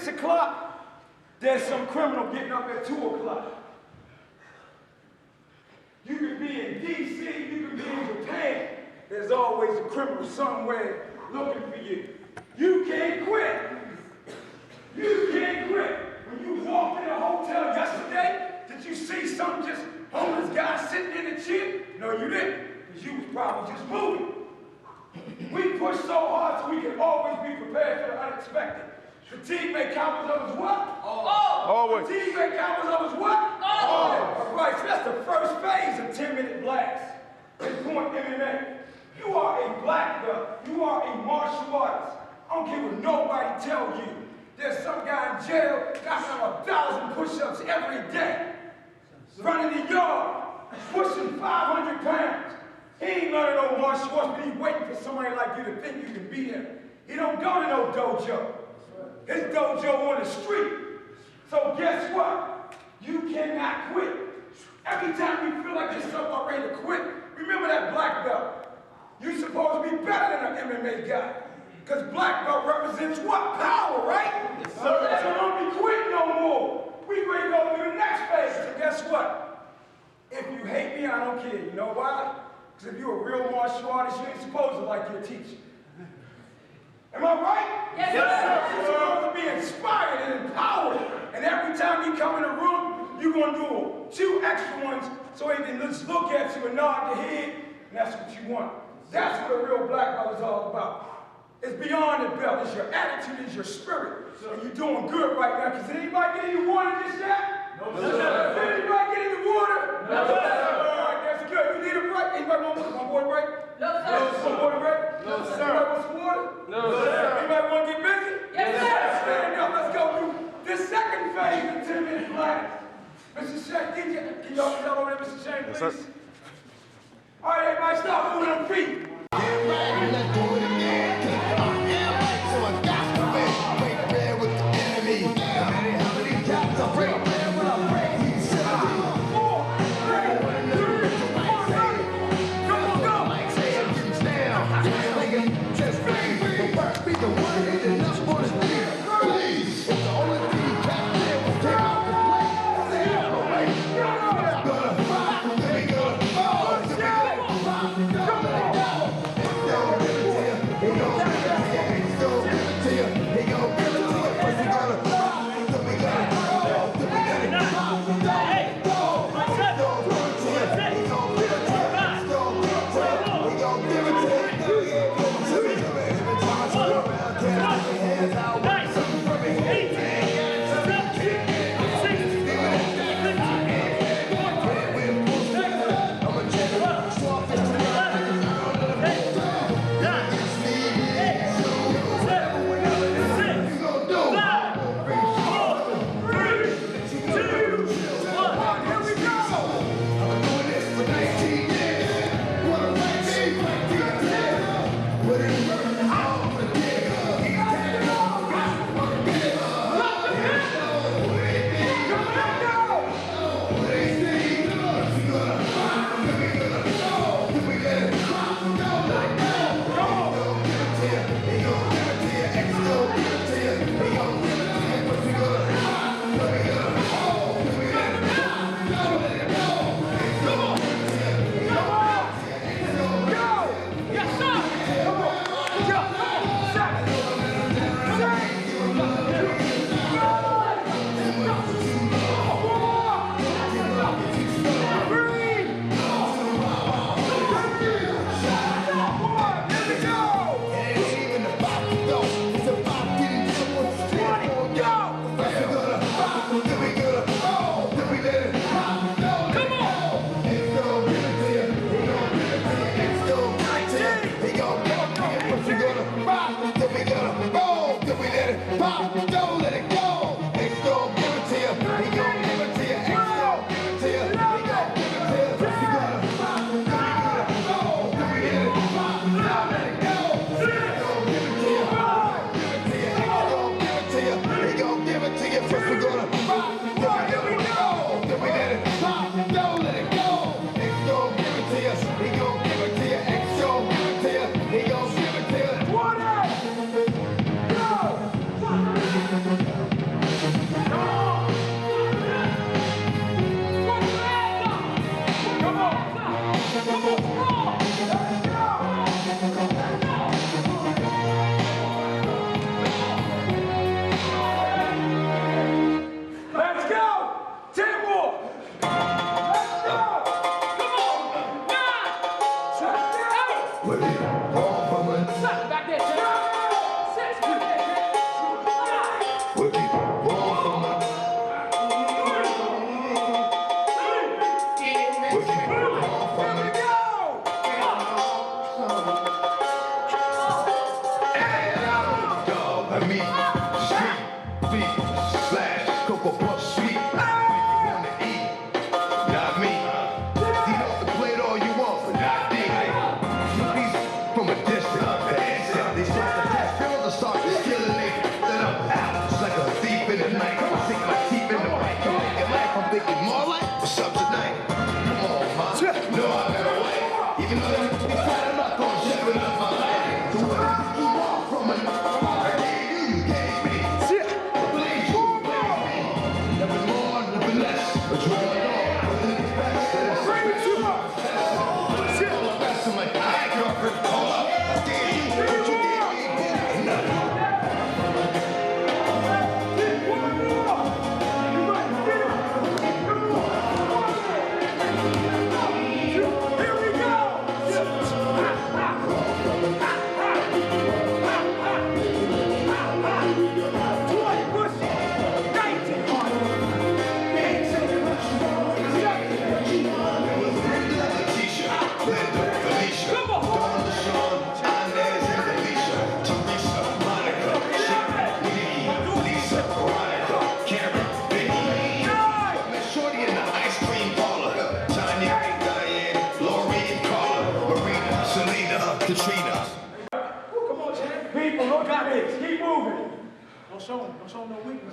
6 o'clock, there's some criminal getting up at 2 o'clock. You can be in D.C., you can be in Japan. There's always a criminal somewhere looking for you. You can't quit. You can't quit. When you walked in a hotel yesterday, did you see some just homeless guy sitting in a chair? No, you didn't, because you was probably just moving. We push so hard so we can always be prepared for the unexpected. Fatigue may count as us what? Always. Fatigue may count as us what? Always. All right, so that's the first phase of 10-minute blast. It's point MMA. You are a black belt. You are a martial artist. I don't care what nobody tells you. There's some guy in jail got about 1,000 push-ups every day. Running the yard, pushing 500 pounds. He ain't learning no martial arts, but he's waiting for somebody like you to think you can beat him. He don't go to no dojo. His dojo on the street. So guess what? You cannot quit. Every time you feel like you're somewhat ready to quit, remember that black belt. You're supposed to be better than an MMA guy. Because black belt represents what? Power, right? Yes, sir. So don't be quitting no more. We ready to go to the next phase. So guess what? If you hate me, I don't care. You know why? Because if you're a real martial artist, you ain't supposed to like your teacher. Am I right? Yes, sir. You're supposed to be inspired and empowered. And every time you come in a room, you're going to do 2 extra ones so he can just look at you and nod your head, and that's what you want. That's what a real black belt is all about. It's beyond the belt. It's your attitude, it's your spirit. And you're doing good right now. Because did anybody get any water just yet? No, sir. Did anybody get any water? No, sir. All right, that's good. You need a break? Anybody want my water break? No, sir. Some water break? No, sir. Anybody want some water? No, sir. Anybody want to get busy? Yes, sir. Stand up. Let's go through this second phase of 10-minute blast. Mr. Shane, can y'all tell over there, Mr. Shane, please? Yes, sir. All right, everybody, stop moving on feet. Get ready, let's do it again. I am right, so I got to win. Break bread with the enemy. How many times I break bread when I break these 70? 4, 3, 2, 1, come on, go. Like saying, reach down. Just thinking, just breathe. The work be the one ain't enough for the street. Please. It's the only thing you can't do. Take off the plate. Say, all right. Gonna fight. Let me go.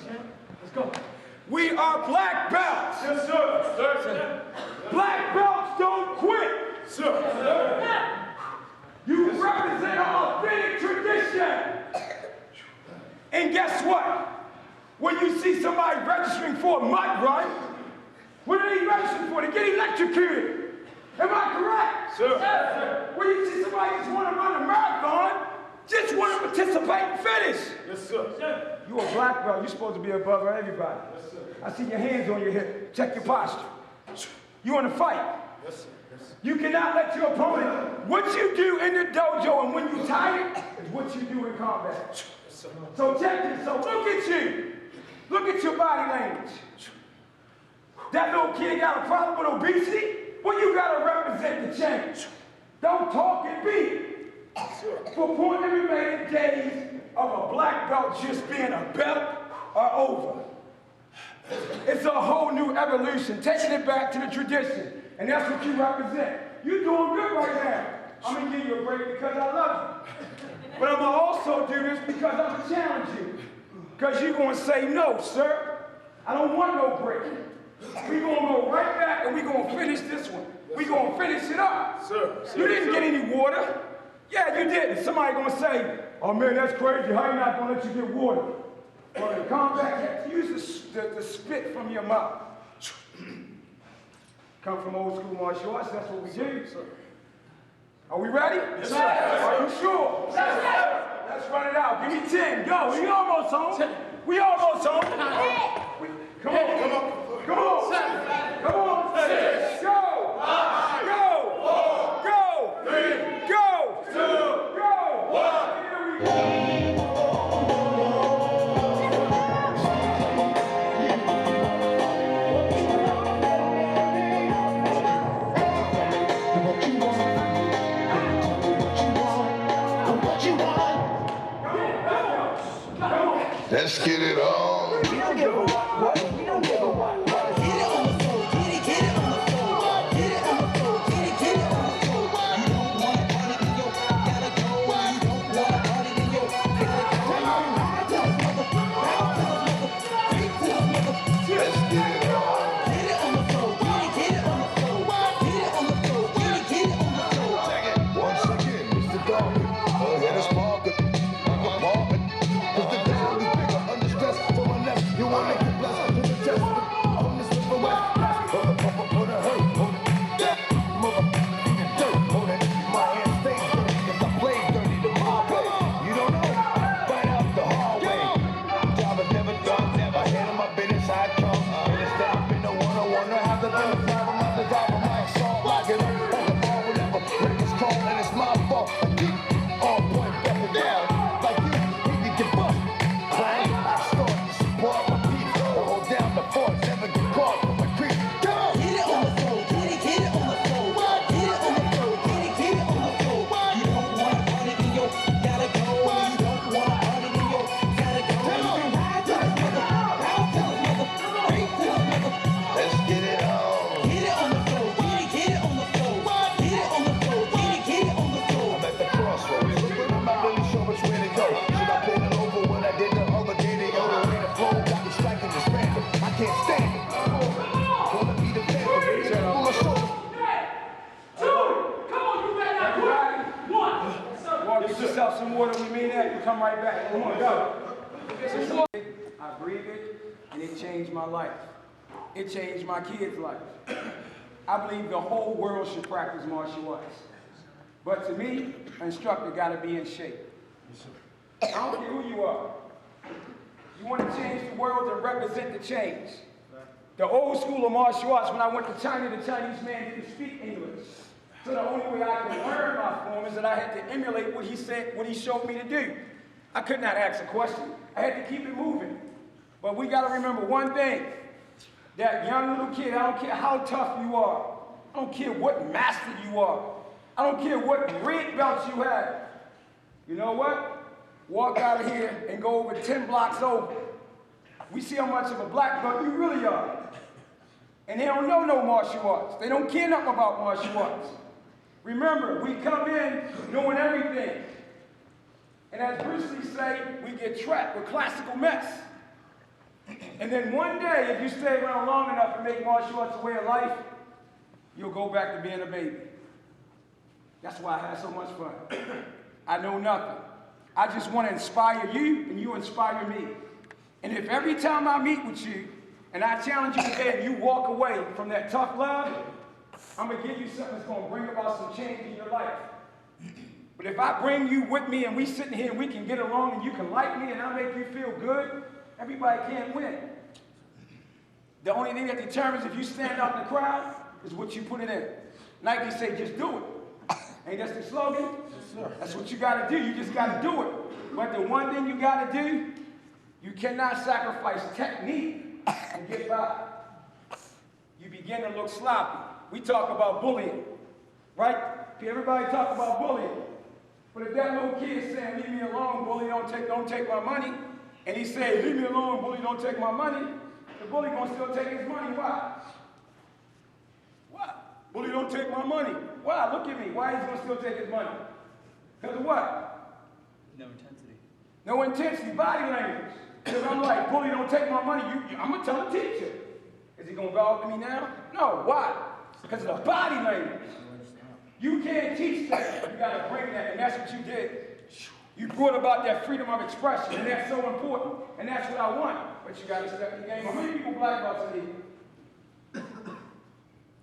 Let's go. We are black belts. Yes, sir. Sir. Black belts don't quit. Sir. You represent an authentic tradition. And guess what? When you see somebody registering for a mud run, what are they registering for? To get electrocuted. Am I correct? Sir. When you see somebody just want to run a marathon, just want to participate and finish. Yes, sir. You a black belt, you're supposed to be above everybody. Yes, sir. I see your hands on your hip. Check your posture. You want to fight. Yes, sir. Yes, sir. You cannot let your opponent, what you do in the dojo and when you tired is what you do in combat. Yes, sir. So check this. So look at you. Look at your body language. That little kid got a problem with obesity? Well, you got to represent the change. Don't talk and be. For point MMA, days of a black belt just being a belt are over. It's a whole new evolution, taking it back to the tradition. And that's what you represent. You're doing good right now. I'm going to give you a break because I love you. But I'm going to also do this because I'm going to challenge you. Because you're going to say, no, sir. I don't want no break. We're going to go right back and we're going to finish this one. We're going to finish it up. Sir. You didn't get any water. Yeah, you didn't. Somebody going to say, oh, man, that's crazy. How you not going to let you get water? Well, in combat, use the spit from your mouth. Come from old school martial arts, that's what we do. Are we ready? Yes, sir. Are you sure? Yes, sir. Let's run it out. Give me 10. Go. We almost home. We almost home. Come on. Come on. Come on. Come on. Go. Go. Go. 3. Go. 2. Go. 1. Here we go. Let's get it on. We don't give a what? We don't give a what? Get it on the floor, get it on the floor. Get it on the floor, get it on the floor. You don't want to party, then you gotta go. You don't want to party, then you gotta go. Ride to the mother, ride to the mother, straight to the mother. Let's get it on. Get it on the floor, get it on the floor. Get it on the floor, get it on the floor. Once again, Mr. Darwin, ahead of Sparker. You wanna get blessed with the test from the silver west. Put a hurt, hold it. That motherfucker in the dirt, hold it. My hands stay dirty, cause I play dirty the hard way. You don't know, find out the hard way. Job is never done, never handle my business, how it comes. And it's that I've been the one-on-one, I have to be the problem, I'm the driver, my assault, lock it up. On the ball, whatever, break is cold, and it's my fault. I keep all point back and down, like you need to get bust. Clang, I start to support my down the fort, never get caught from my creep. Come on! Get it on the floor, get it on the floor. Get it on the floor, get it on the floor. You don't want to party, then you gotta go. You don't want to party, then you gotta go. Ride to the mother, ride to the mother, straight to the mother. Let's get it on. Get it on the floor, get it on the floor. Get it on the floor, get it on the floor. I'm at the crossroads, but I'm not really sure which way to go. Should I play it over what I did the other day? The other way to flow, got me striking this random. I can't stand it. Wanna be the fan of it. Pull a shoulder. 2. Come on, you better not quit. 1. Walk, get yourself some water. We mean that. You come right back. Come on, go. I breathe it, and it changed my life. It changed my kids' life. I believe the whole world should practice martial arts. But to me, an instructor got to be in shape. I don't care who you are. You want to change the world and represent the change. The old school of martial arts, when I went to China, the Chinese man didn't speak English. So the only way I could learn my form is that I had to emulate what he said, what he showed me to do. I could not ask a question. I had to keep it moving. But we got to remember one thing. That young little kid, I don't care how tough you are. I don't care what master you are. I don't care what red belts you have. You know what? Walk out of here and go over 10 blocks over. We see how much of a black belt you really are. And they don't know no martial arts. They don't care nothing about martial arts. Remember, we come in knowing everything. And as Bruce Lee say, we get trapped with classical mess. And then one day, if you stay around long enough and make martial arts a way of life, you'll go back to being a baby. That's why I had so much fun. I know nothing. I just want to inspire you, and you inspire me. And if every time I meet with you, and I challenge you today, and you walk away from that tough love, I'm going to give you something that's going to bring about some change in your life. But if I bring you with me, and we sitting here, and we can get along, and you can like me, and I make you feel good, everybody can't win. The only thing that determines if you stand out in the crowd is what you put it in. Nike say, just do it. Ain't that the slogan? Yes, sir. That's what you got to do. You just got to do it. But the one thing you got to do, you cannot sacrifice technique and get by. You begin to look sloppy. We talk about bullying, right? Everybody talk about bullying. But if that little kid is saying, leave me alone, bully, don't take my money, and he says, leave me alone, bully, don't take my money, the bully gonna still take his money. Why? Why? Bully, don't take my money. Why? Look at me. Why he's gonna still take his money? Because of what? No intensity. No intensity, body language. Because I'm like, bully, don't take my money. I'm gonna tell the teacher. Is he gonna bow to me now? No. Why? Because of the body language. You can't teach that. You gotta bring that, and that's what you did. You brought about that freedom of expression, and that's so important. And that's what I want. But you gotta step the game. How many people black belts in here?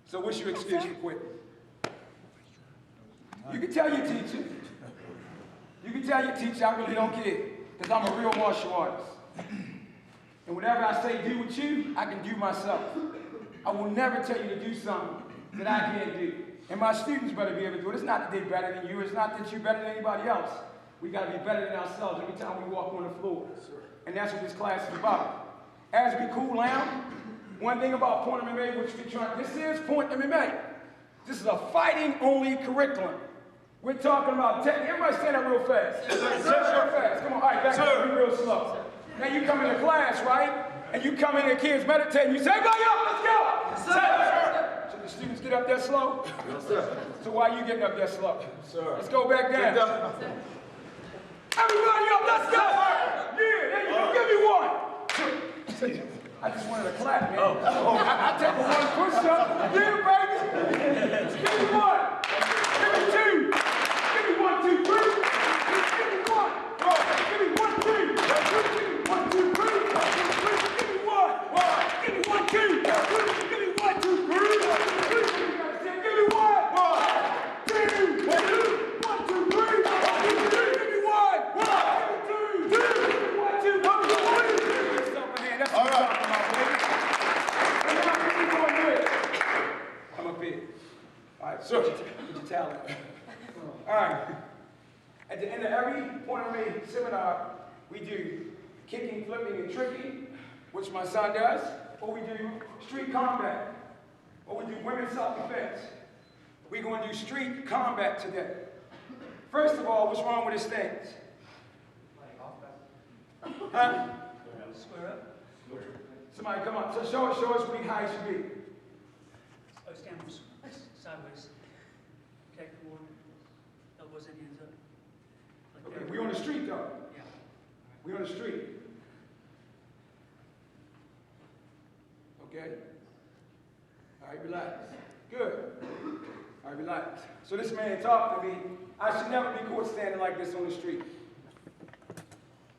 So what's your excuse for quitting? You can tell your teacher. You can tell your teacher, I really don't care. Because I'm a real martial artist. And whatever I say do with you, I can do myself. I will never tell you to do something that I can't do. And my students better be able to do it. It's not that they're better than you. It's not that you're better than anybody else. We got to be better than ourselves every time we walk on the floor. And that's what this class is about. As we cool down, one thing about Point MMA, which we're trying, this is Point MMA. This is a fighting-only curriculum. We're talking about technique. Everybody stand up real fast. Yes, sir. Real fast. Come on. All right, back up. Be real slow. Now you come into class, right? And you come in and kids meditating. You say, everybody up, let's go. Yes, sir. So the students get up there slow? Yes, sir. So why are you getting up there slow? Yes, sir. Let's go back down. Everybody up, let's go. Yeah, there you go. Give me one. I just wanted to clap, man. I take a one push-up. Yeah, baby. Give me one. Give me two. Give me 1, 2, 3. Give me one. Give me 1, 2. Give me 1, 2, 3. Give me one. Give me 1, 2. Give me 1, 2, 3. Give me one. 2. 1, 2, 3. Give me one. Give me 2. Give me 1, 2, 3. That's what I'm talking about, baby. And now keep going good. I'm up here. All right, so get your talent. All right. At the end of every Point MMA seminar, we do kicking, flipping, and tricking, which my son does, or we do street combat, or we do women's self-defense. We're going to do street combat today. First of all, what's wrong with his stance? Huh? Square up. Somebody come up. So show us what high he should be. Oh, stand sideways. Okay, one. Elbows and hands up. Like Okay, that. we on the street though. Yeah. We on the street. Okay? All right, relax. Good. All right, relax. So this man talked to me. I should never be caught standing like this on the street.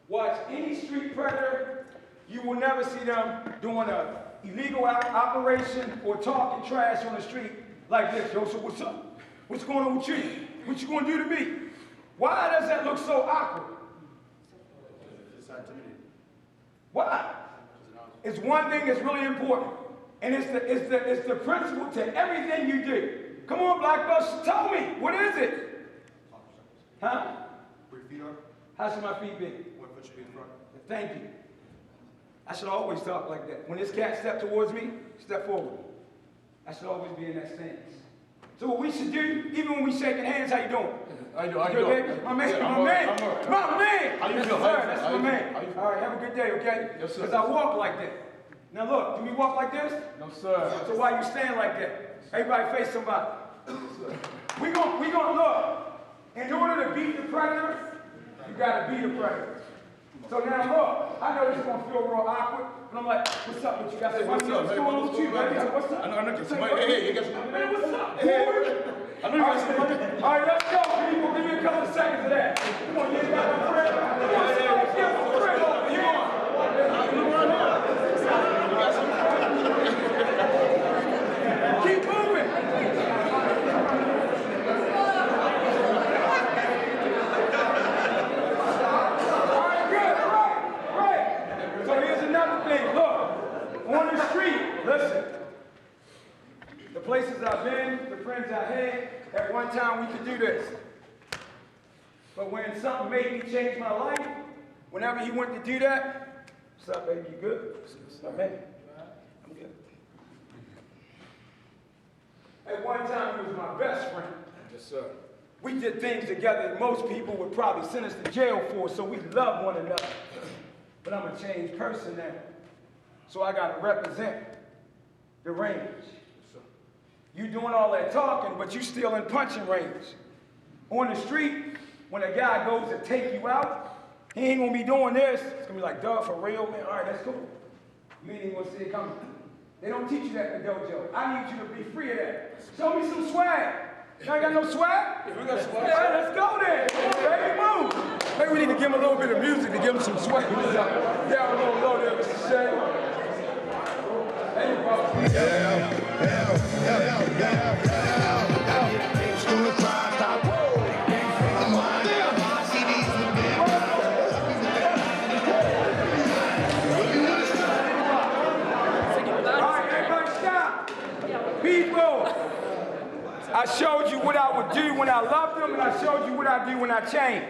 Watch any street predator, you will never see them doing an illegal operation or talking trash on the street like this. Yo, so what's up? What's going on with you? What you going to do to me? Why does that look so awkward? Why? It's one thing that's really important, and it's the principle to everything you do. Come on, black belts, tell me, what is it? Huh? Where your feet are? How should my feet be? 1 foot should be in front. Thank you. I should always talk like that. When this cat steps towards me, step forward. I should always be in that stance. So what we should do, even when we shaking hands, how you doing? How you Good, baby? My man, my man. My man. How you Yes, feel? sir. That's How my you man. feel? How you feel? All right, have a good day, okay? Yes, sir. Because I walk like that. Now look, do we walk like this? No, sir. So why you stand like that? Everybody face somebody. We gonna look. In order to beat the predator, you gotta be the predator. So now look, I know this is gonna feel real awkward, but I'm like, what's up with you guys? What's going on with you, baby? What's up? I know, hey, you got Man, what's up? Hey, boy? I know you got some money. All right, let's go, people. Give me a couple of seconds of that. Come on, you ain't got no friend. Come on, let's get some friend over here. Keep moving. All right, good. Right. So here's another thing. Look, on the street, listen. The places I've been, the friends I had, at one time we could do this. But when something made me change my life, whenever he went to do that, what's up, baby? You good? What's up, man? I'm good. At one time, he was my best friend. Yes, sir. We did things together that most people would probably send us to jail for, so we love one another. But I'm a changed person now. So I gotta represent the range. You doing all that talking, but you still in punching range. On the street, when a guy goes to take you out, he ain't gonna be doing this. It's gonna be like, duh, for real, man. All right, that's cool. You ain't even gonna see it coming. They don't teach you that in the dojo. I need you to be free of that. Show me some swag. You ain't got no swag? Yeah, we got swag. Yeah, let's go then. Come on, baby, move. Maybe we need to give him a little bit of music to give him some swag. Yeah, a little low there, Mr. Shay. Hey, bro. People, I showed you what I would do when I loved them, and I showed you what I do when I change.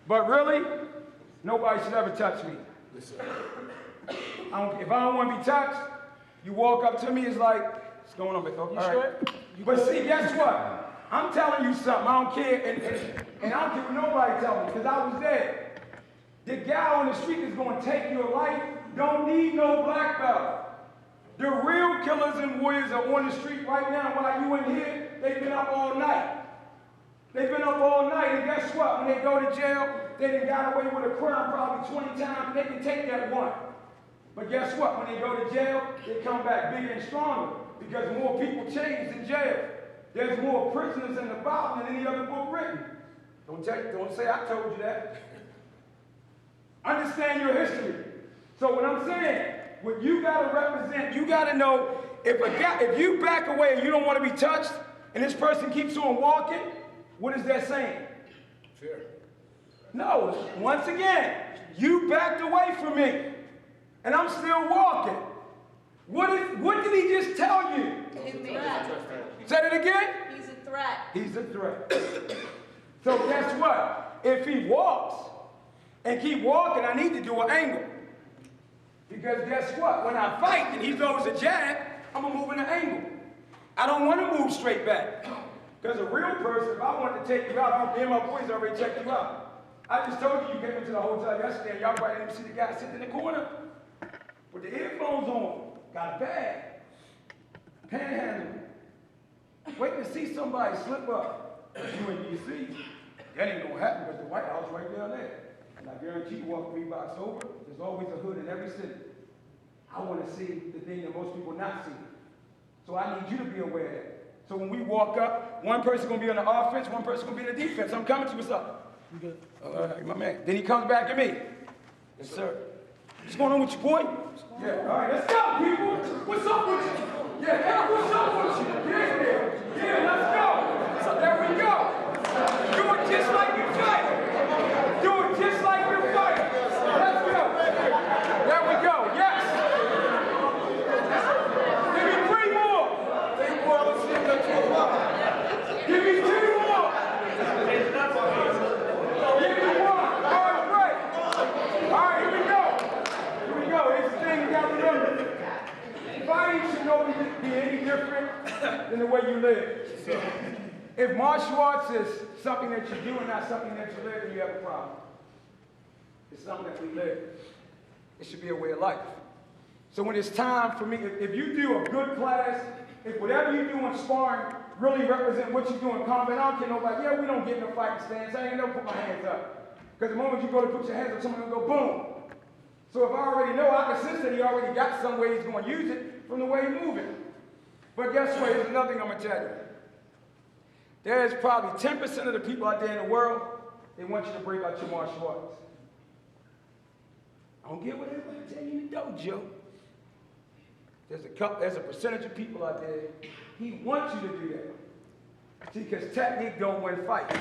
But really, nobody should ever touch me. If I don't want to be touched, you walk up to me, it's like, what's going on, baby? All right. But see, guess what? I'm telling you something, I don't care, and I don't care what nobody tells me, because I was there. The guy on the street that's going to take your life don't need no black belt. The real killers and warriors are on the street right now. While you in here, they've been up all night. They've been up all night, and guess what? When they go to jail, they done got away with a crime probably 20 times, and they can take that one. But guess what? When they go to jail, they come back bigger and stronger because more people changed in jail. There's more prisoners in the Bible than any other book written. Don't say I told you that. Understand your history. So what I'm saying, what you gotta represent, you gotta know if you back away and you don't want to be touched, and this person keeps on walking, what is that saying? Fear. No, once again, you backed away from me, and I'm still walking. What did he just tell you? He's a threat. Say it again? He's a threat. He's a threat. So guess what? If he walks and keep walking, I need to do an angle. Because guess what? When I fight and he throws a jab, I'm gonna move in an angle. I don't want to move straight back. Because a real person, if I wanted to take you out, me and my boys already checked you out. I just told you came into the hotel yesterday and y'all probably didn't see the guy sitting in the corner with the earphones on, got a bag, panhandling, waiting to see somebody slip up. You in D.C., that ain't gonna happen because the White House right down there. And I guarantee you walk 3 blocks over, there's always a hood in every city. I want to see the thing that most people not see. So I need you to be aware of that. So when we walk up, one person's going to be on the offense, one person's going to be in the defense. I'm coming to you, what's up? You good? All right, my man. Then he comes back to me. Yes, sir. What's going on with you, boy? Yeah, all right, let's go, people. What's up with you? Yeah, hey, what's up with you? Yeah, let's go. So there we go. Do it just like you fight. Do it just like you fight. Let's go. There we go, yes. Give me 3 more. 3 more, let's see if that's 2 more. Give me 2 more. Give me 1. All right, great. All right, here we go. Here we go. Here's the thing you got to remember. Fighting should not be any different than the way you live. If martial arts is something that you do and not something that you live, then you have a problem. It's something that we live. It should be a way of life. So when it's time for me, if you do a good class, if whatever you do in sparring really represent what you do in combat, I don't care nobody. Yeah, we don't get in a fighting stance. I ain't never put my hands up. Because the moment you go to put your hands up, someone will go boom. So if I already know, I can sense that he already got some way he's going to use it from the way he's moving. But guess what? Here's another thing I'm going to tell you. There's probably 10% of the people out there in the world, they want you to break out your martial arts. I don't get what everybody tell you in the dojo. There's a percentage of people out there, he wants you to do that. See, because technique don't win fights.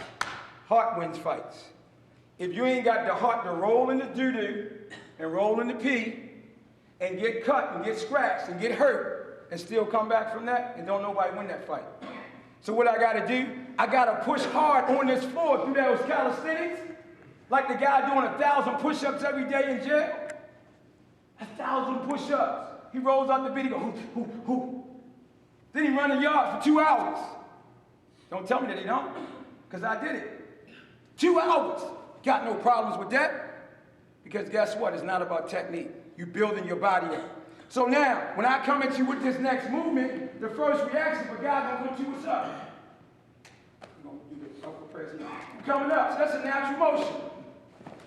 Heart wins fights. If you ain't got the heart to roll in the doo-doo and roll in the pee and get cut and get scratched and get hurt and still come back from that, and don't nobody win that fight. So what I got to do, I got to push hard on this floor through those calisthenics, like the guy doing 1,000 push-ups every day in jail. 1,000 push-ups. He rolls out the bed, he goes, hoo, hoo, hoo. Then he run the yard for 2 hours. Don't tell me that he don't, because I did it. 2 hours. Got no problems with that, because guess what? It's not about technique. You're building your body up. So now, when I come at you with this next movement, the first reaction for God gonna come to you, what's up? You're gonna do this. Oh, praise God. You're coming up, so that's a natural motion.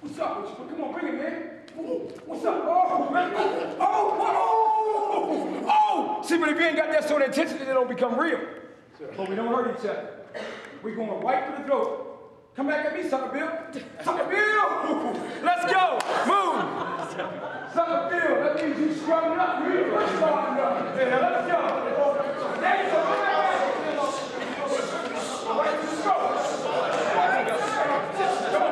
What's up with you? Come on, bring it, man. What's up? Oh, man. Oh! See, but if you ain't got that sort of intensity, they don't become real. But we don't hurt each other. We're gonna wipe for the throat. Come back at me, Sucker Bill. Sucker Bill! Let's go! Move! Sucker Bill, that means you scrubbing up. You scrubbing up. Yeah, let's go. There you go. Come back. Right to the throat. Come on.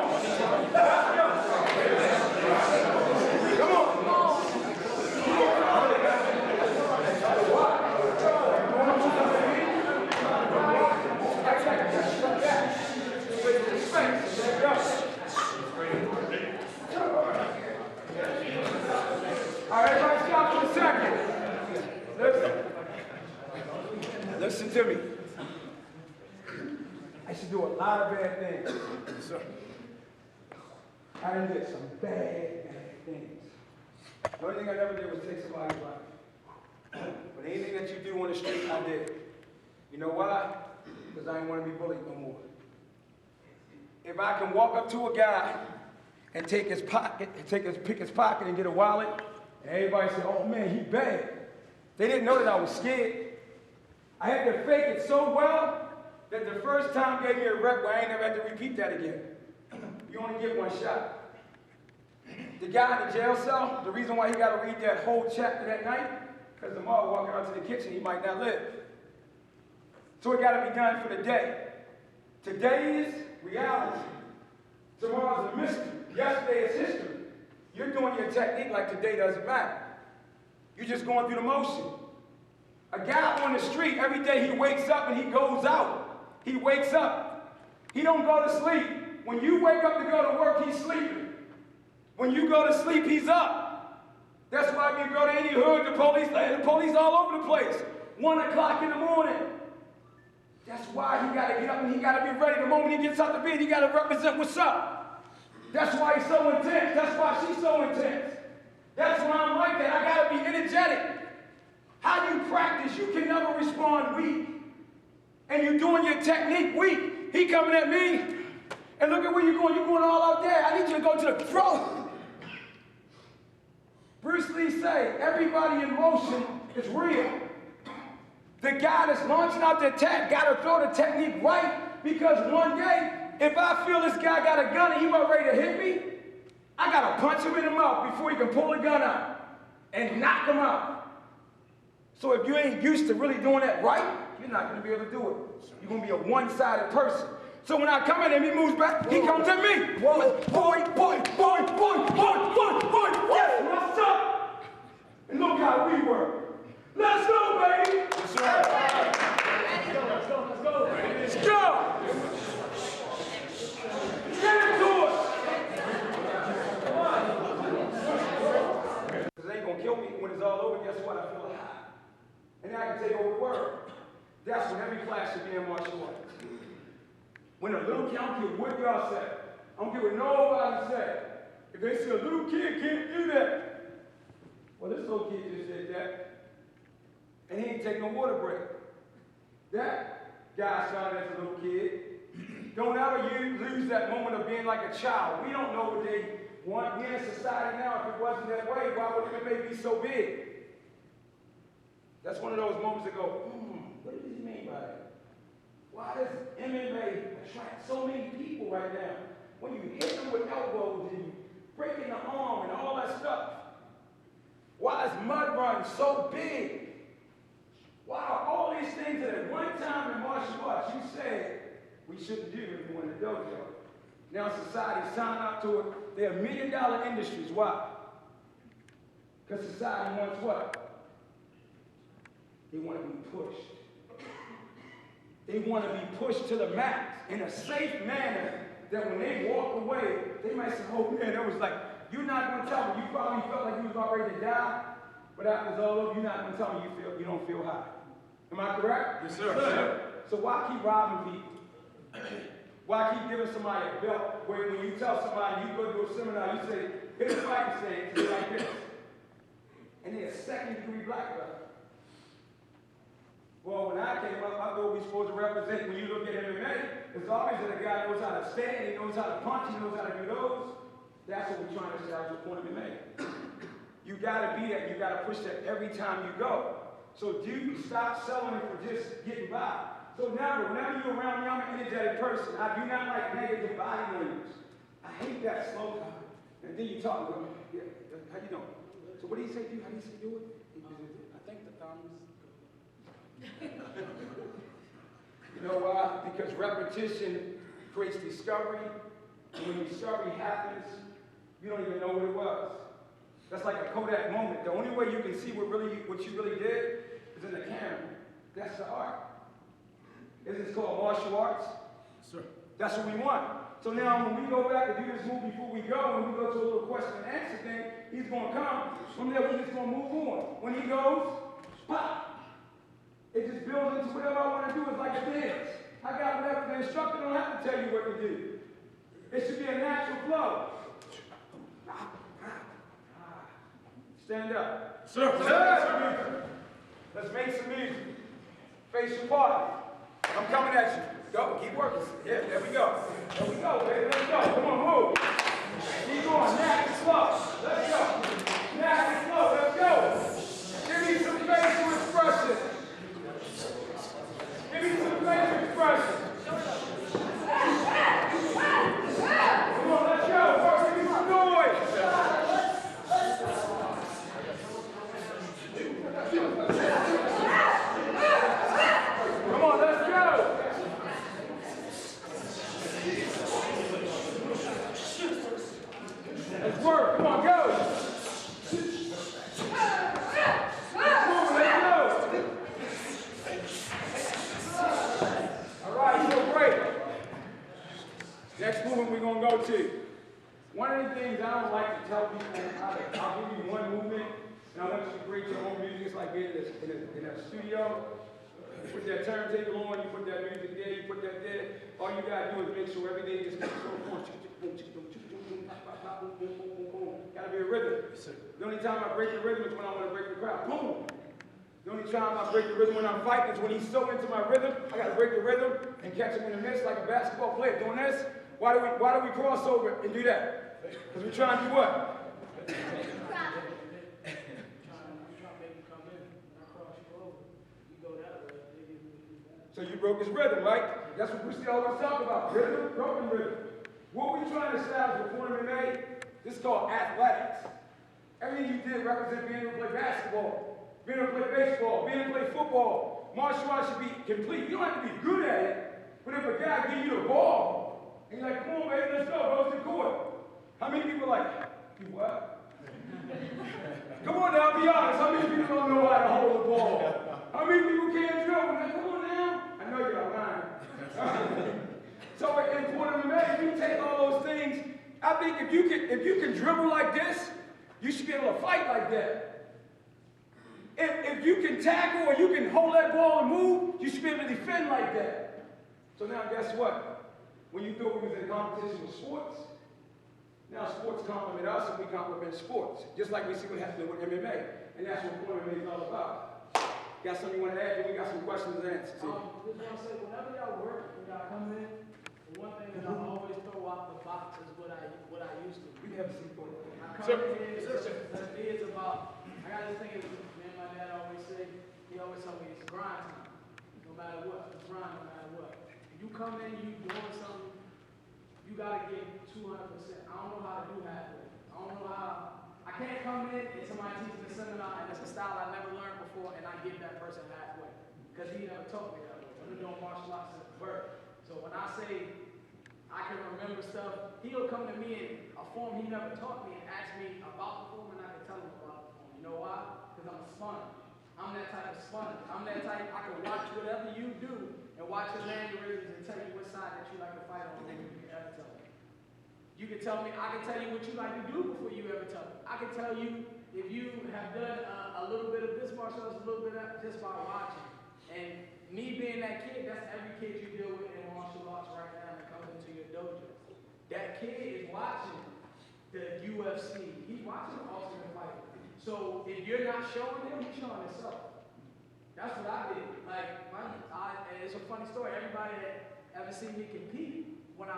All right, everybody stop for a second. Listen to me. I used to do a lot of bad things. I done did some bad things. The only thing I never did was take somebody's life. But anything that you do on the street, I did. You know why? Because I didn't want to be bullied no more. If I can walk up to a guy and take his pocket, pick his pocket and get a wallet, and everybody say, oh man, he bad. They didn't know that I was scared. I had to fake it so well that the first time gave me a rep where I ain't never had to repeat that again. You only get one shot. The guy in the jail cell, the reason why he got to read that whole chapter that night, because tomorrow walking out to the kitchen, he might not live. So it got to be done for the day. Today is reality. Tomorrow's a mystery. Yesterday is history. You're doing your technique like today doesn't matter. You're just going through the motion. A guy on the street, every day he wakes up and he goes out. He wakes up. He don't go to sleep. When you wake up to go to work, he's sleeping. When you go to sleep, he's up. That's why if you go to any hood, the police all over the place. 1 o'clock in the morning. That's why he got to get up and he got to be ready. The moment he gets out the bed, he got to represent what's up. That's why he's so intense. That's why she's so intense. That's why I'm like that. I got to be energetic. How you practice, you can never respond weak. And you're doing your technique weak. He coming at me, and look at where you're going. You're going all out there. I need you to go to the throat. Bruce Lee say, everybody in motion is real. The guy that's launching out the attack got to throw the technique right, because one day, if I feel this guy got a gun and he about ready to hit me, I got to punch him in the mouth before he can pull the gun out and knock him out. So if you ain't used to really doing that right, you're not going to be able to do it. You're going to be a one-sided person. So when I come at him, he moves back, he comes at me. Boy, yes, what's up? And look how we work. Let's go, baby. Let's go. Let's go. Get into it. Come on. Because it ain't going to kill me when it's all over. Guess what? I feel high. And then I can take over the world. That's what every class should be in martial arts. When a little kid, I don't care what y'all say. I don't care what nobody say. If they say a little kid can't do that, well, this little kid just did that. And he ain't take no water break. That guy started as a little kid. Don't ever lose that moment of being like a child. We don't know what they want. We're in a society now, if it wasn't that way, why would MMA be so big? That's one of those moments that go, what does he mean by that? Why does MMA attract so many people right now? When you hit them with elbows and you breaking the arm and all that stuff. Why is mud run so big? Why are all these things that at one time in martial arts you said we shouldn't do if we were in the dojo? Now society's signing up to it. They're $1 million industries. Why? Because society wants what? They want to be pushed. They want to be pushed to the max in a safe manner that when they walk away, they might say, oh man, that was like, you're not going to tell me. You probably felt like you was about ready to die, but after it's all over, you're not going to tell me you don't feel high. Am I correct? Yes, sir. So why keep robbing people? Why keep giving somebody a belt where when you tell somebody, you go to a seminar, you say, here's a fighting stance, it's like this. And they're a second-degree black belt. Well, when I came up, I thought we were supposed to represent, when you look at MMA, it's always that a guy knows how to stand, he knows how to punch, he knows how to do those. That's what we're trying to establish with Point MMA. You gotta be that, you gotta push that every time you go. So do you stop selling it for just getting by? So now, whenever you're around me, I'm an energetic person. I do not like negative body language. I hate that slow talk. And then you talk, go, yeah, how you doing? So what do you say do? How do you say do it? I think the thumbs. You know why? Because repetition creates discovery. And when discovery happens, you don't even know what it was. That's like a Kodak moment. The only way you can see what you really did is in the camera. That's the art. Isn't it called martial arts? Sir. That's what we want. So now when we go back and do this move before we go, when we go to a little question and answer thing, he's going to come. From there, we're just going to move on. When he goes, pop. It just builds into whatever I want to do. It's like a dance. I got whatever. The instructor don't have to tell you what to do. It should be a natural flow. Stand up. Sir. Sir. Let's make some music. Face your party. I'm coming at you. Go, keep working. Yeah, there we go. There we go, baby. Let's go. Come on, move. Keep going. Nasty slow. Let's go. Nasty slow. Let's go. Give me some facial expression. Give me some facial expression. Come on, let's go. First, give me some noise. Come on, let's go. Let's work. Come on, go. Come on, let's go. All right, so great. Next movement we're going to go to. One of the things I don't like to tell people, I'll give you one movement, and I want you to create your own music. It's like being in a studio. You put that turntable on, you put that music there, you put that there. All you gotta do is make sure everything just goes on. Gotta be a rhythm. The only time I break the rhythm is when I want to break the crowd. Boom! The only time I break the rhythm when I'm fighting is when he's so into my rhythm. I gotta break the rhythm and catch him in the midst like a basketball player. Doing this, why do we cross over and do that? Because we're trying to do what? So you broke his rhythm, right? That's what we always talk about. Rhythm, broken rhythm. What we're trying to establish with Point MMA, this is called athletics. Everything you did represents being able to play basketball, being able to play baseball, being able to play football. Martial arts should be complete. You don't have to be good at it, but if a guy gives you the ball, and you're like, come on, baby, let's go, go to the court. How many people are like, you what? Come on now, be honest. How many people don't know how to hold the ball? How many people can't dribble? Like, come on now. I know you're lying. So in Point MMA, if you take all those things, I think if you can dribble like this, you should be able to fight like that. If you can tackle or you can hold that ball and move, you should be able to defend like that. So now guess what? When you thought we was in competition with sports, now sports complement us and we complement sports. Just like we see what happened with MMA. And that's what Point MMA is all about. Got something you want to add? We got some questions and answers. Just want to say, whenever y'all work, when y'all come in, The one thing that I always throw out the box is what I used to. We can have a seat for it. I come Sir. in here, it's about, I got this thing, me and my dad always say, he always tell me it's grind time. No matter what, it's grind no matter what. If you come in, you doing something, you gotta give 200%. I don't know how to do halfway. I don't know how, I can't come in and somebody teaches me a seminar and it's a style I never learned before and I give that person halfway. Because he never taught me that way. I've been doing martial arts since birth. So when I say I can remember stuff, he'll come to me in a form he never taught me and ask me about the form and I can tell him about the form. You know why? Because I'm a sponge. I'm that type of sponge. I'm that type, I can watch whatever you do and watch your mannerisms and tell you what side that you like to fight on before you can ever tell me. You can tell me, I can tell you what you like to do before you ever tell me. I can tell you if you have done a little bit of this martial arts, a little bit of that, just by watching. And me being that kid, that's every kid you deal with in martial arts right now that comes into your dojo. That kid is watching the UFC. He's watching the Ultimate Fighter. So if you're not showing him, he's showing himself. That's what I did. Like, and it's a funny story. Everybody that ever seen me compete, when I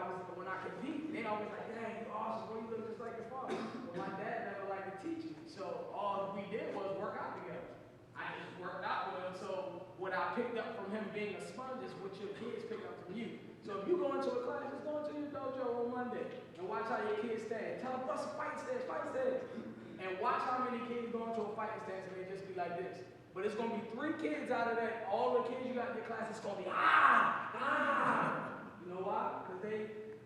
compete, they always like, dang, you awesome, boy, you look just like your father. But my dad never liked to teach me. So all we did was work out together. I just worked out with him. So what I picked up from him being a sponge is what your kids pick up from you. So if you go into a class, just go into your dojo on Monday and watch how your kids stand. Tell them, bust a fight stance, fight stance. And watch how many kids go into a fighting stance and they just be like this. But it's gonna be 3 kids out of that. All the kids you got in your class, it's gonna be You know why? Because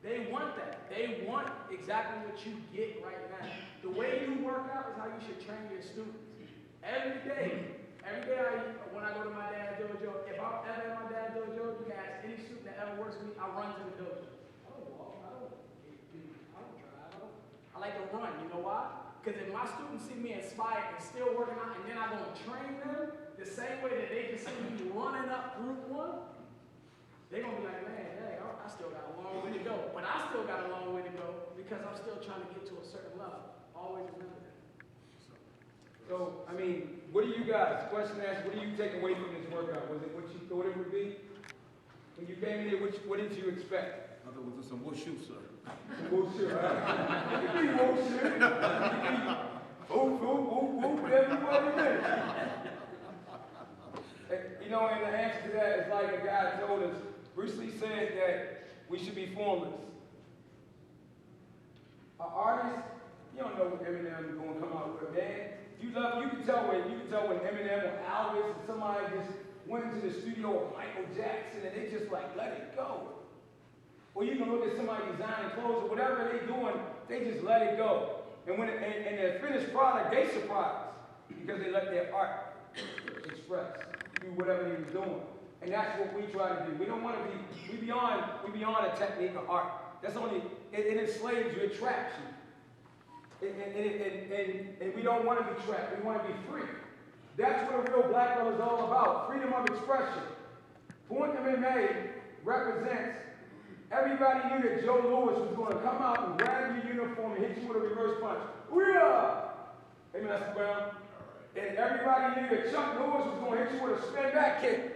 they want that. They want exactly what you get right now. The way you work out is how you should train your students. Every day when I go to my dad's dojo, if I'm ever at my dad's dojo, you can ask any student that ever works with me, I run to the dojo. I don't walk, I don't drive, I like to run. You know why? Because if my students see me inspired and still working out, and then I go and train them the same way that they just see me running up Route 1, they're going to be like, man, dang, I still got a long way to go. But I still got a long way to go because I'm still trying to get to a certain level. Always remember that. So, I mean, what do you guys, question asked, what do you take away from this workout? Was it what you thought it would be? When you came in here, what did you expect? I thought it was some whooshu, sir. Bullshit, right? It could be bullshit. It could be whoop, whatever you want to do. You know, and the answer to that is like a guy told us, Bruce Lee said that we should be formless. An artist, you don't know what Eminem is going to come out with, man. You can tell when Eminem or Elvis or somebody just went into the studio with Michael Jackson and they just like let it go. Or you can look at somebody designing clothes or whatever they're doing, they just let it go. And when their finished product, they surprise because they let their art express, do whatever they was doing. And that's what we try to do. We don't want to be, we beyond a technique of art. That's only, it enslaves you, it traps you. And we don't want to be trapped, we want to be free. That's what a real black belt is all about, freedom of expression. Point MMA represents, everybody knew that Joe Louis was going to come out and grab your uniform and hit you with a reverse punch. Ooh-yah! Hey, Mr. Brown. And everybody knew that Chuck Lewis was going to hit you with a spin back kick.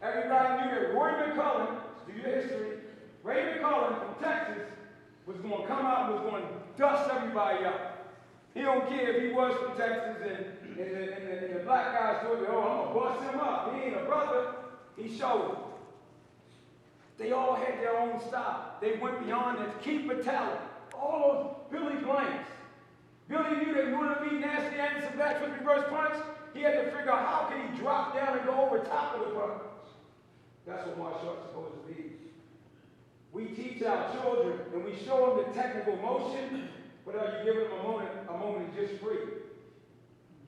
Everybody knew that Roy McCullen, do your history, Ray McCullen from Texas was going to come out and was going to dust everybody up. He don't care if he was from Texas and the black guys told you, oh, I'm going to bust him up. He ain't a brother. He showed him. They all had their own style. They went beyond that. Keith Patel, all those Billy Blanks. Billy knew that in order to be nasty and some back with reverse punch, he had to figure out how can he drop down and go over top of the punch. That's what martial arts is supposed to be. We teach our children and we show them the technical motion, but are you giving them a moment of just free?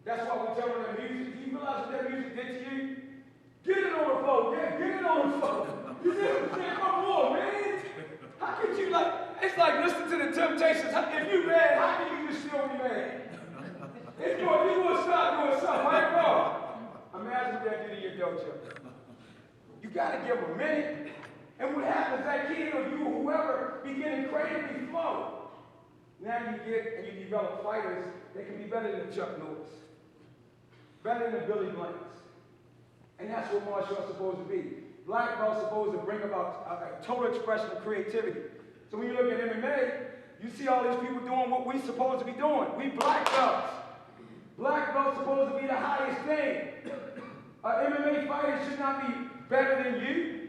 That's why we tell them that music. Do you realize what that music did to you? Get it on the floor, yeah, get it on the floor. You see what I'm saying? Come on, man. How could you it's like listening to the Temptations. If you mad, how can you just still be mad? If you want to stop doing something, right, bro? Imagine what that did to your dojo. You got to give them a minute. And what happens, that kid or you, whoever, begin to creatively flow. Now you get and you develop fighters that can be better than Chuck Norris, better than Billy Blanks. And that's what martial arts is supposed to be. black belts supposed to bring about a total expression of creativity. So when you look at MMA, you see all these people doing what we supposed to be doing. We black belts. Black belts supposed to be the highest thing. An MMA fighter should not be better than you.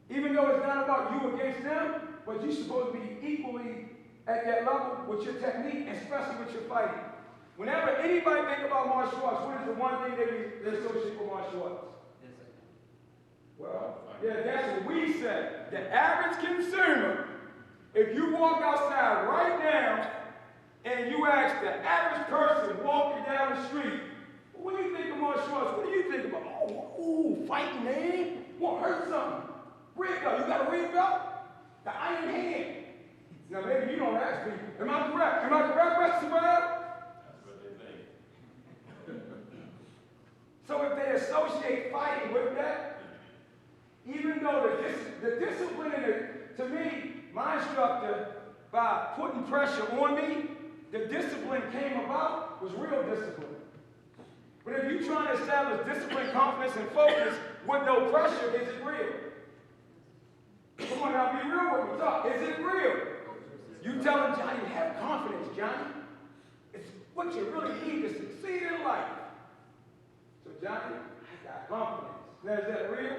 Even though it's not about you against them, but you're supposed to be equally at that level with your technique, especially with your fighting. Whenever anybody think about martial arts, what is the one thing they associate with martial arts? Well, yeah, that's what we say. The average consumer, if you walk outside right now and you ask the average person walking down the street, when you think of martial arts, what do you think about? Oh, fighting, man. Want to hurt something. Red belt. You got a red belt? The iron hand. Now, maybe you don't ask people. Am I correct? Am I correct, Mr. Brown? That's what they think. So if they associate fighting with that, even though the discipline in it, to me, my instructor, by putting pressure on me, the discipline came about was real discipline. But if you're trying to establish discipline, confidence, and focus with no pressure, is it real? Come on now, be real with me. Talk. Is it real? You tell them, Johnny, have confidence, Johnny. It's what you really need to succeed in life. So, Johnny, I got confidence. Now, is that real?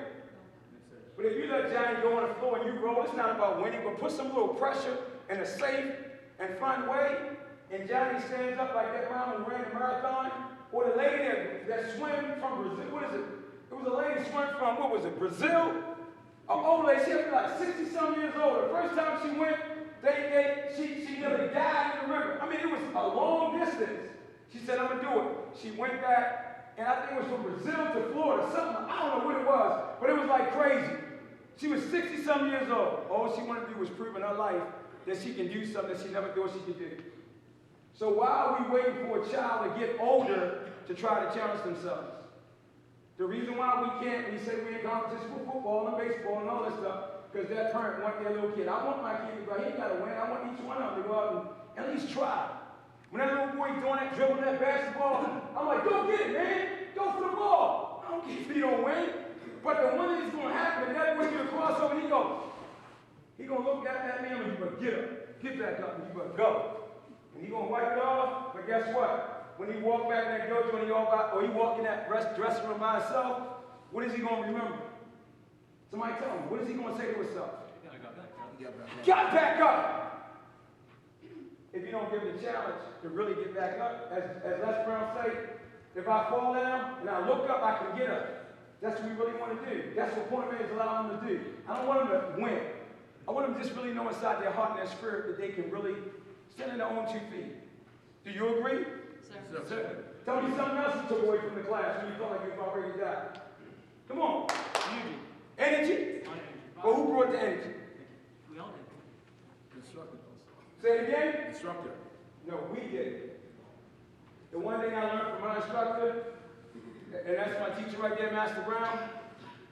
But if you let Johnny go on the floor and you roll, it's not about winning, but put some little pressure in a safe and fun way, and Johnny stands up like that mom who ran the marathon, or the lady that swam from Brazil. What is it? It was a lady swam from, what was it, Brazil? An old lady, she was like 60-some years old. The first time she went, she nearly died in the river. I mean, it was a long distance. She said, I'm going to do it. She went back, and I think it was from Brazil to Florida, something, I don't know what it was, but it was like crazy. She was 60-some years old. All she wanted to do was prove in her life that she can do something that she never thought she could do. So why are we waiting for a child to get older to try to challenge themselves? The reason why we can't, we say we're in competition for football and baseball and all this stuff, because that parent wants their little kid. I want my kid to go, he ain't got to win. I want each one of them to go out and at least try. When that little boy doing that, dribbling that basketball, I'm like, go get it, man. Go for the ball. I don't care if he don't win. But the one thing that's going to happen, if that boy get a crossover, he going to look at me and you better get up. Get back up and you better go. And he going to wipe it off, but guess what? When he walk back in that dojo and he walk in that dressing room by himself, what is he going to remember? Somebody tell him, what is he going to say to himself? Got back up! If you don't give him the challenge to really get back up, as Les Brown say, if I fall down and I look up, I can get up. That's what we really want to do. That's what Point Man is allowing them to do. I don't want them to win. I want them to just really know inside their heart and their spirit that they can really stand on their own 2 feet. Do you agree? Sir. Tell me something else you took away from the class when you felt like you've already died. Come on. Energy. Well, who brought the energy? We all did. Instructor. Say it again. Instructor. No, we did it. The one thing I learned from my instructor, and that's my teacher right there, Master Brown,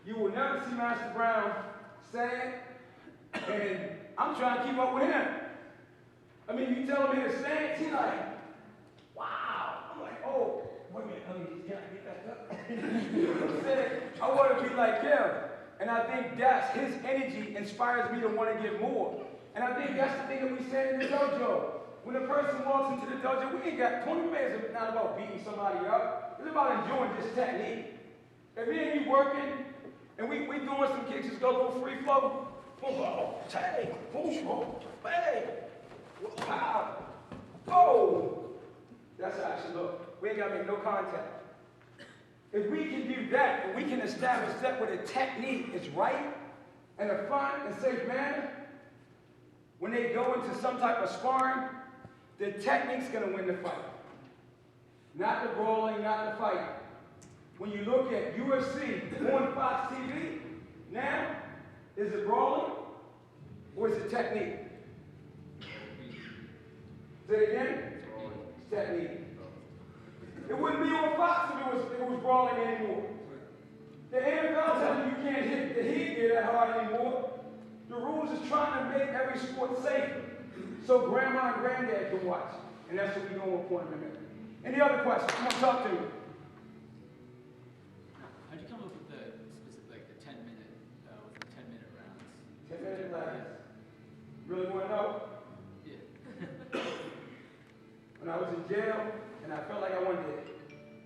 you will never see Master Brown sad, and I'm trying to keep up with him. I mean, you tell him his stance, he's like, wow. I'm like, oh, wait a minute, can I get back up? You know what I'm saying? I want to be like him. And I think that's his energy inspires me to want to give more. And I think that's the thing that we say in the dojo. When a person walks into the dojo, we ain't got, Point Man is not about beating somebody up. It's about enjoying this technique. If me and you working, and we doing some kicks, just go a little free flow. Boom, oh, hey, boom, oh, hey, wow, oh. That's how it should look. We ain't got to make no contact. If we can do that, if we can establish that where the technique is right, and a fun and safe manner, when they go into some type of sparring, the technique's going to win the fight. Not the brawling, not the fighting. When you look at UFC on Fox TV, now, is it brawling or is it technique? Say it again. It's technique. It wouldn't be on Fox if it was brawling anymore. The NFL tells you you can't hit the headgear that hard anymore. The rules is trying to make every sport safer, so grandma and granddad can watch. And that's what we're doing with Point Man. Any other questions? Come on, talk to me. How'd you come up with the specific, like the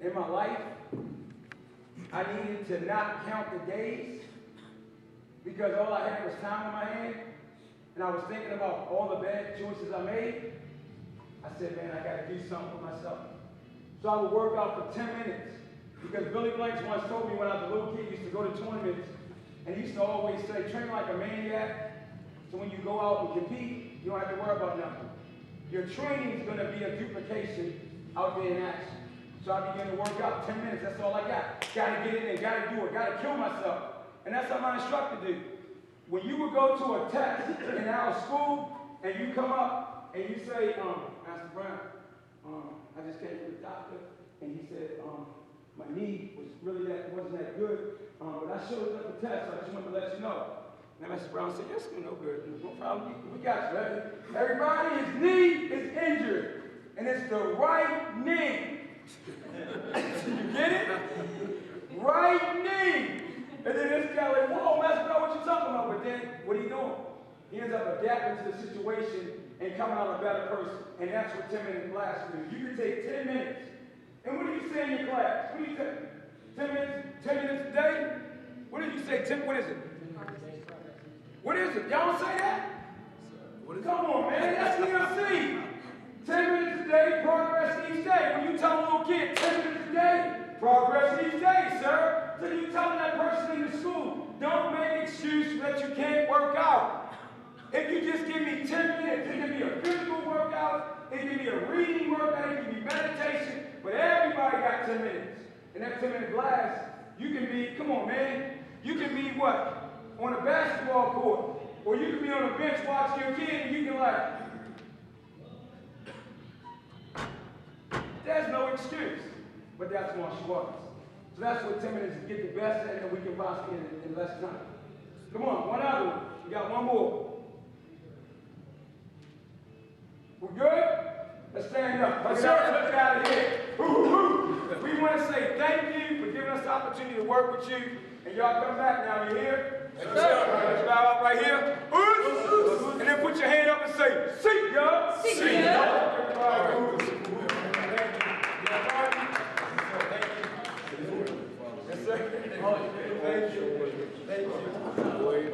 in my life, I needed to not count the days because all I had was time on my hand, and I was thinking about all the bad choices I made. I said, man, I got to do something for myself. So I would work out for 10 minutes because Billy Blanks once told me when I was a little kid, he used to go to tournaments, and he used to always say, train like a maniac, so when you go out and compete, you don't have to worry about nothing. Your training is going to be a duplication out there in action. So I began to work out 10 minutes, that's all I got. Got to get in there, got to do it, got to kill myself. And that's how my instructor did. When you would go to a test in our school, and you come up, and you say, Master Brown, I just came from the doctor, and he said, my knee wasn't that good, but I showed up the test, so I just wanted to let you know. And Master Brown said, yes, no good, no problem, we got you, right? Everybody, his knee is injured, and it's the right knee. You get it? Right knee. And then this guy like, whoa, Master Brown, what you talking about? But then, what he doing? He ends up adapting to the situation and coming out a better person. And that's what 10-minute class is. You can take 10 minutes. And what do you say in your class? What do you say? 10 minutes a day? What did you say? What is it? What is it? Y'all don't say that? Come on, man. That's EMC. 10 minutes a day, progress each day. When you tell a little kid 10 minutes a day, progress each day, sir. So you telling that person in the school, don't make excuses that you can't work out. If you just give me 10 minutes, it can be a physical workout, it can be a reading workout, it can be meditation, but everybody got 10 minutes. And that 10-minute class, you can be, come on, man, you can be what? On a basketball court, or you can be on a bench watching your kid, and you can like, there's no excuse, but that's martial arts. So that's what 10 minutes is, get the best at that we can possibly in less time. Come on, one other one. We got one more. We're good? Let's stand up. Let's get out of here. We want to say thank you for giving us the opportunity to work with you. And y'all come back now. You hear? Yes, sir. Let's bow up right here. And then put your hand up and say, see ya. See ya. Yes, sir.